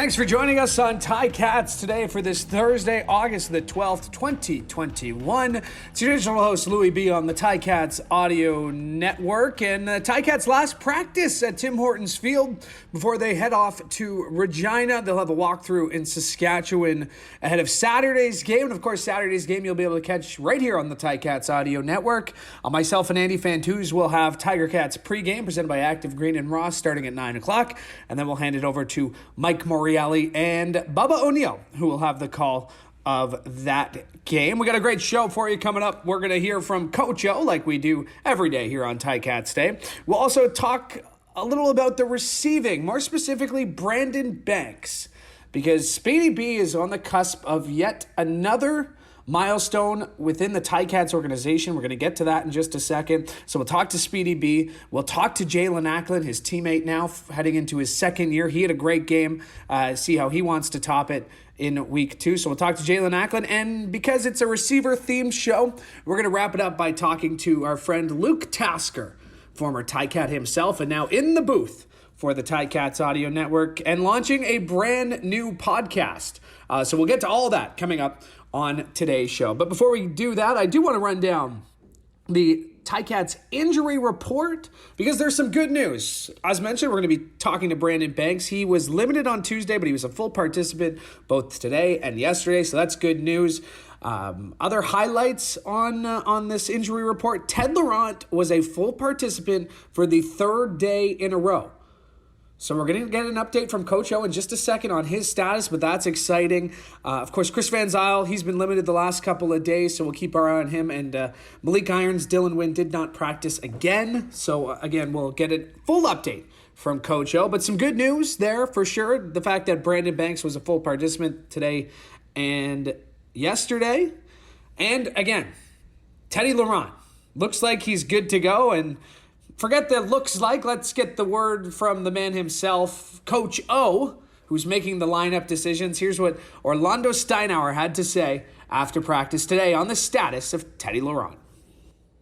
Thanks for joining us on Ticats today for this Thursday, August the 12th, 2021. It's your digital host, Louie B, on the Ticats Audio Network. And Ticats last practice at Tim Hortons Field before they head off to Regina. They'll have a walkthrough in Saskatchewan ahead of Saturday's game. And of course, Saturday's game you'll be able to catch right here on the Ticats Audio Network. Myself and Andy Fantuz will have Tiger Cats pregame presented by Active Green and Ross starting at 9 o'clock. And then we'll hand it over to Mike Moriali and Bubba O'Neill, who will have the call of that game. We got a great show for you coming up. We're going to hear from Coach O like we do every day here on Ticats Day. We'll also talk a little about the receiving, more specifically Brandon Banks, because Speedy B is on the cusp of yet another milestone within the Ticats organization. We're going to get to that in just a second. So we'll talk to Speedy B. We'll talk to Jaelin Acklin, his teammate now heading into his second year. He had a great game. See how he wants to top it in week 2. So we'll talk to Jaelin Acklin. And because it's a receiver-themed show, we're going to wrap it up by talking to our friend Luke Tasker, former Ticat himself, and now in the booth for the Ticats Audio Network and launching a brand new podcast. So we'll get to all that coming up on today's show. But before we do that, I do want to run down the Ticats injury report because there's some good news. As mentioned, we're going to be talking to Brandon Banks. He was limited on Tuesday, but he was a full participant both today and yesterday, so that's good news. Other highlights on this injury report: Ted Laurent was a full participant for the third day in a row. So we're going to get an update from Coach O in just a second on his status, but that's exciting. Of course, Chris Van Zyl, he's been limited the last couple of days, so we'll keep our eye on him. And Malik Irons, Dylan Wynn did not practice again. So, again, we'll get a full update from Coach O. But some good news there for sure. The fact that Brandon Banks was a full participant today and yesterday. And, again, Teddy Laurent looks like he's good to go. And forget the looks like. Let's get the word from the man himself, Coach O, who's making the lineup decisions. Here's what Orlondo Steinauer had to say after practice today on the status of Teddy Laurent.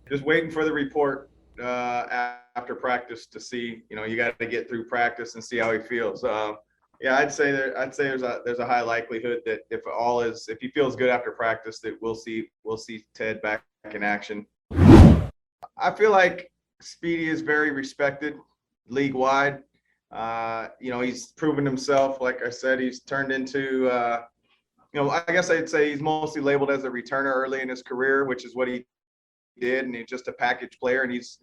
Just waiting for the report after practice to see. You got to get through practice and see how he feels. I'd say there's a high likelihood that if he feels good after practice, that we'll see Ted back in action. I feel like Speedy is very respected league-wide. He's proven himself. Like I said, he's turned into, I guess I'd say he's mostly labeled as a returner early in his career, which is what he did, and he's just a package player, and he's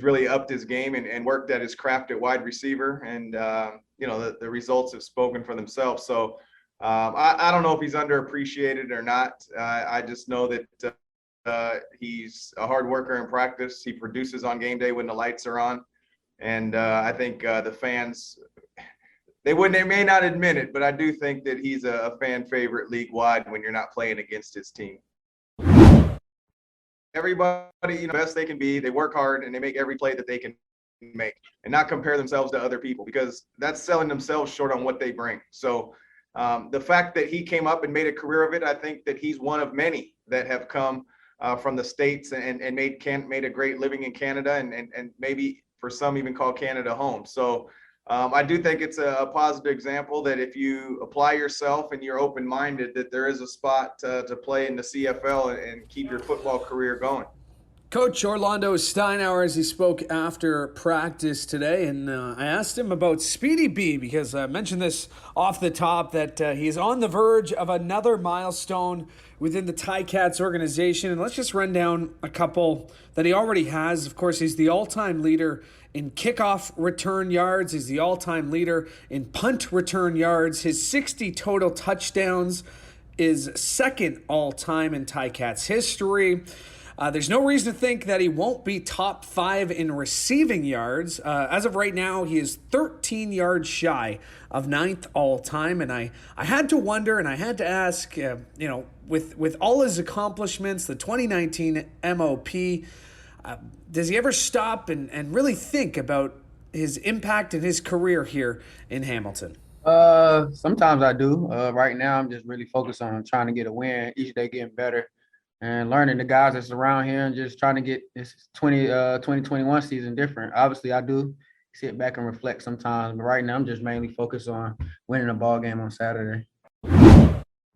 really upped his game and worked at his craft at wide receiver, and the results have spoken for themselves. So I don't know if he's underappreciated or not. I just know that he's a hard worker in practice. He produces on game day when the lights are on. And I think the fans, they may not admit it, but I do think that he's a fan favorite league-wide when you're not playing against his team. Everybody, best they can be. They work hard and they make every play that they can make and not compare themselves to other people, because that's selling themselves short on what they bring. So the fact that he came up and made a career of it, I think that he's one of many that have come from the States and made a great living in Canada and maybe for some even call Canada home. So I do think it's a positive example that if you apply yourself and you're open-minded, that there is a spot to play in the CFL and keep your football career going. Coach Orlondo Steinauer, as he spoke after practice today, and I asked him about Speedy B because I mentioned this off the top that he's on the verge of another milestone within the Ticats organization. And let's just run down a couple that he already has. Of course, he's the all-time leader in kickoff return yards. He's the all-time leader in punt return yards. His 60 total touchdowns is second all-time in Ticats history. There's no reason to think that he won't be top 5 in receiving yards. As of right now, he is 13 yards shy of 9th all-time. And I had to wonder and I had to ask, with all his accomplishments, the 2019 MOP, does he ever stop and really think about his impact in his career here in Hamilton? Sometimes I do. Right now, I'm just really focused on trying to get a win, each day getting better, and learning the guys that's around here and just trying to get this 2021 season different. Obviously, I do. sit back and reflect sometimes. But right now, I'm just mainly focused on winning a ball game on Saturday.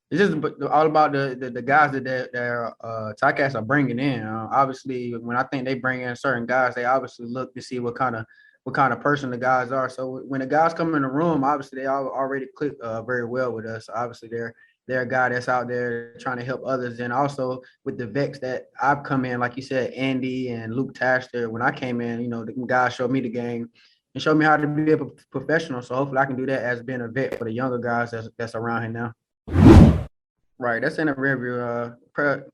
It's just all about the guys that their Ticats are bringing in. Obviously, when I think they bring in certain guys, they obviously look to see what kind of person the guys are. So when the guys come in the room, obviously they all already click very well with us. Obviously, they're a guy that's out there trying to help others, and also with the vets that I've come in, like you said, Andy and Luke Taster. When I came in, the guys showed me the game and showed me how to be a professional. So hopefully, I can do that as being a vet for the younger guys that's around here now. Right, that's in the rearview.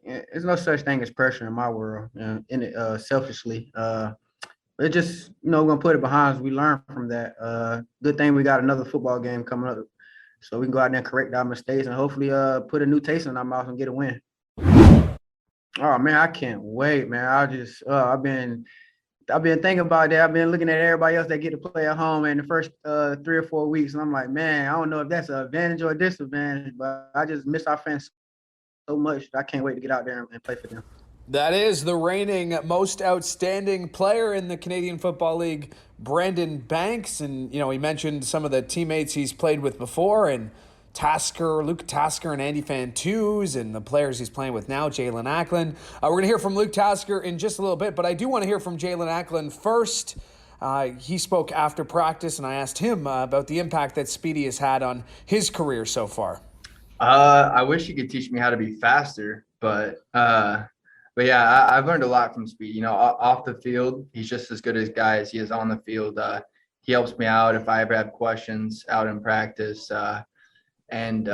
There's no such thing as pressure in my world. Selfishly, it's just we're gonna put it behind us. We learn from that. Good thing we got another football game coming up, so we can go out there and correct our mistakes and hopefully put a new taste in our mouth and get a win. Oh man, I can't wait, man. I've been thinking about that. I've been looking at everybody else that get to play at home in the first 3 or 4 weeks, and I'm like, man, I don't know if that's an advantage or a disadvantage, but I just miss our fans so much. I can't wait to get out there and play for them. That is the reigning most outstanding player in the Canadian Football League, Brandon Banks. And, he mentioned some of the teammates he's played with before, and Luke Tasker and Andy Fantuz, and the players he's playing with now, Jaelin Acklin. We're going to hear from Luke Tasker in just a little bit, but I do want to hear from Jaelin Acklin first. He spoke after practice, and I asked him about the impact that Speedy has had on his career so far. I wish he could teach me how to be faster, but yeah, I've learned a lot from Speedy. Off the field, he's just as good a guy as he is on the field. He helps me out if I ever have questions out in practice. And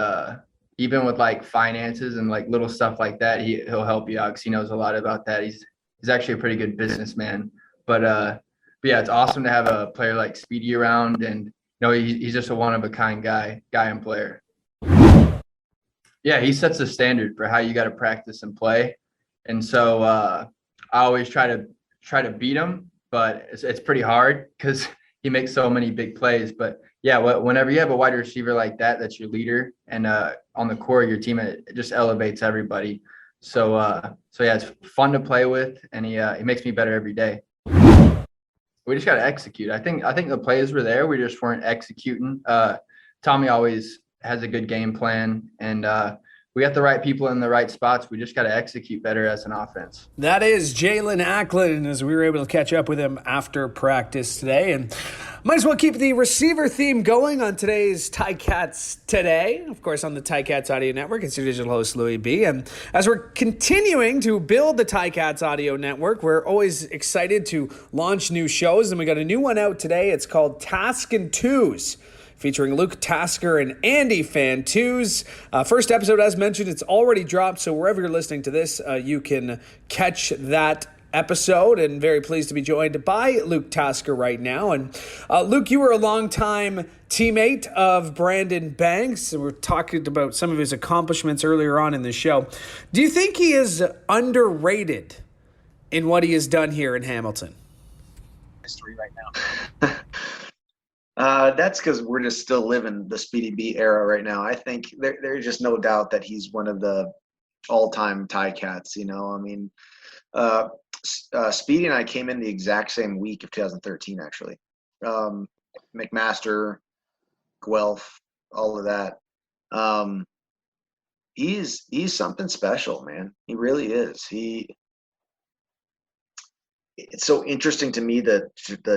even with like finances and like little stuff like that, he'll help you out because he knows a lot about that. He's actually a pretty good businessman. But yeah, it's awesome to have a player like Speedy around, and he's just a one of a kind guy and player. Yeah, he sets the standard for how you got to practice and play, and so I always try to beat him, but it's pretty hard because he makes so many big plays. But yeah, whenever you have a wide receiver like that, that's your leader, and on the core of your team, it just elevates everybody. So yeah, it's fun to play with, and he makes me better every day. We just got to execute. I think the plays were there. We just weren't executing. Tommy always has a good game plan, and we got the right people in the right spots. We just got to execute better as an offense. That is Jaelin Acklin, as we were able to catch up with him after practice today. And might as well keep the receiver theme going on today's Ticats Today. Of course, on the Ticats Audio Network. It's your digital host, Louie B. And as we're continuing to build the Ticats Audio Network, we're always excited to launch new shows. And we got a new one out today. It's called Task and Twos, featuring Luke Tasker and Andy Fantuz. First episode, as mentioned, it's already dropped, so wherever you're listening to this, you can catch that episode, and very pleased to be joined by Luke Tasker right now. And Luke, you were a longtime teammate of Brandon Banks, and we're talking about some of his accomplishments earlier on in the show. Do you think he is underrated in what he has done here in Hamilton? History right now. That's because we're just still living the Speedy B era right now. I think there's just no doubt that he's one of the all-time Ticats. Speedy and I came in the exact same week of 2013, actually. McMaster, Guelph, all of that. He's something special, man. He really is. It's so interesting to me the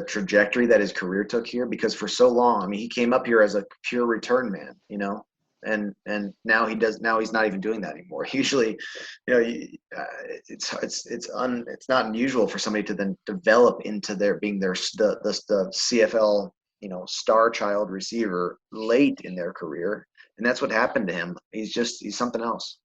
trajectory that his career took here, because for so long, he came up here as a pure return man, and now he's not even doing that anymore. Usually, it's not unusual for somebody to then develop into being the CFL, star child receiver late in their career, and that's what happened to him. He's something else.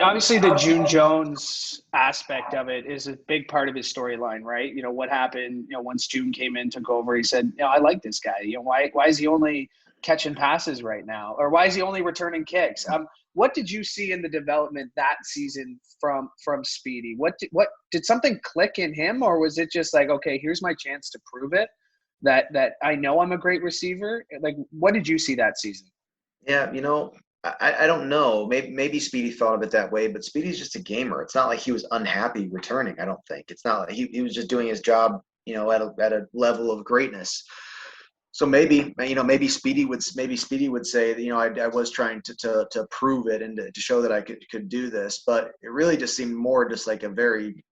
Obviously, the June Jones aspect of it is a big part of his storyline, right? What happened, once June came in, took over, he said, I like this guy. Why is he only catching passes right now? Or why is he only returning kicks? What did you see in the development that season from Speedy? What did something click in him, or was it just like, okay, here's my chance to prove it, that I know I'm a great receiver? Like, what did you see that season? Yeah, I don't know. Maybe Speedy thought of it that way, but Speedy's just a gamer. It's not like he was unhappy returning. I don't think. It's not like he was just doing his job at a level of greatness. So maybe Speedy would say, I was trying to prove it and to show that I could do this, but it really just seemed more just like a very,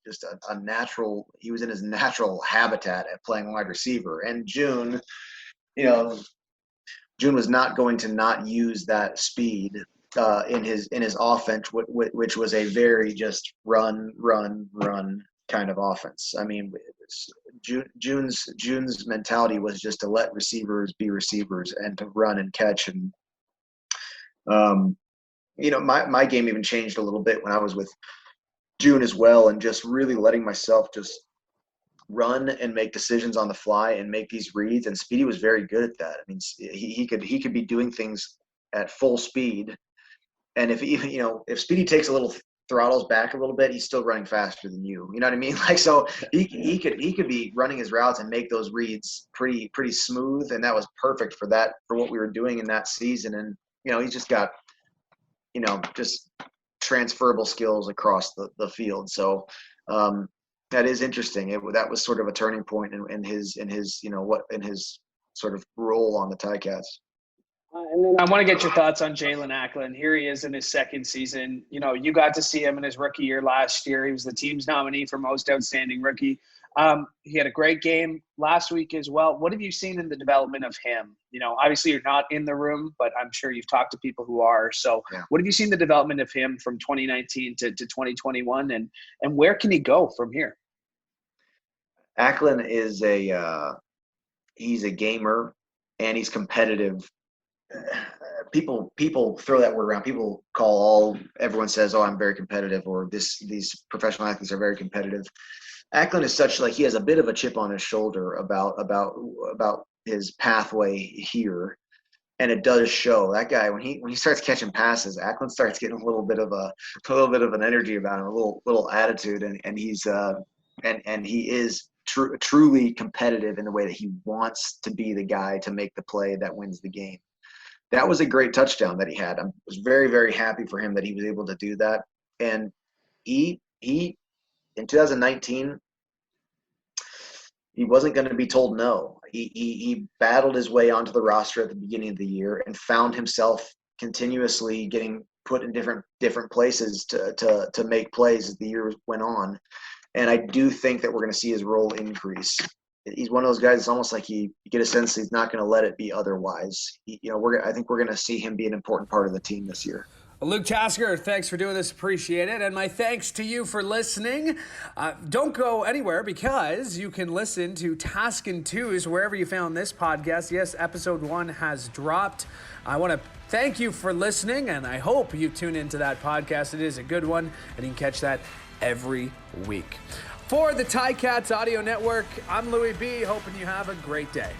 just a natural, he was in his natural habitat at playing wide receiver. And June was not going to not use that speed in his offense, which was a very just run kind of offense. I mean, June's mentality was just to let receivers be receivers and to run and catch. And my game even changed a little bit when I was with June as well, and just really letting myself just run and make decisions on the fly and make these reads. And Speedy was very good at that. I mean, he could be doing things at full speed, and if Speedy takes a little, throttles back a little bit, he's still running faster than you. You know what I mean? Like, so he could be running his routes and make those reads pretty smooth, and that was perfect for what we were doing in that season. And he's just got just transferable skills across the field. So that is interesting. That was sort of a turning point in his sort of role on the Ticats. And then I want to get your thoughts on Jaelin Acklin. Here he is in his second season. You got to see him in his rookie year last year. He was the team's nominee for most outstanding rookie. He had a great game last week as well. What have you seen in the development of him? Obviously you're not in the room, but I'm sure you've talked to people who are. So What have you seen the development of him from 2019 to 2021, and where can he go from here? Acklin is he's a gamer and he's competitive. People throw that word around. Everyone says, "Oh, I'm very competitive," or these professional athletes are very competitive. Acklin is such, like, he has a bit of a chip on his shoulder about his pathway here, and it does show. That guy, when he starts catching passes, Acklin starts getting a little bit of an energy about him, a little attitude, and he's and he is truly competitive in the way that he wants to be the guy to make the play that wins the game. That was a great touchdown that he had. I was very, very happy for him that he was able to do that. And he in 2019, he wasn't going to be told no. He battled his way onto the roster at the beginning of the year and found himself continuously getting put in different places to make plays as the year went on. And I do think that we're going to see his role increase. He's one of those guys. It's almost like you get a sense he's not going to let it be otherwise. I think we're going to see him be an important part of the team this year. Luke Tasker, thanks for doing this. Appreciate it. And my thanks to you for listening. Don't go anywhere, because you can listen to Taskin' Twos wherever you found this podcast. Yes, episode 1 has dropped. I want to thank you for listening, and I hope you tune into that podcast. It is a good one, and you can catch that every week. For the Ticats Audio Network, I'm Louie B, hoping you have a great day.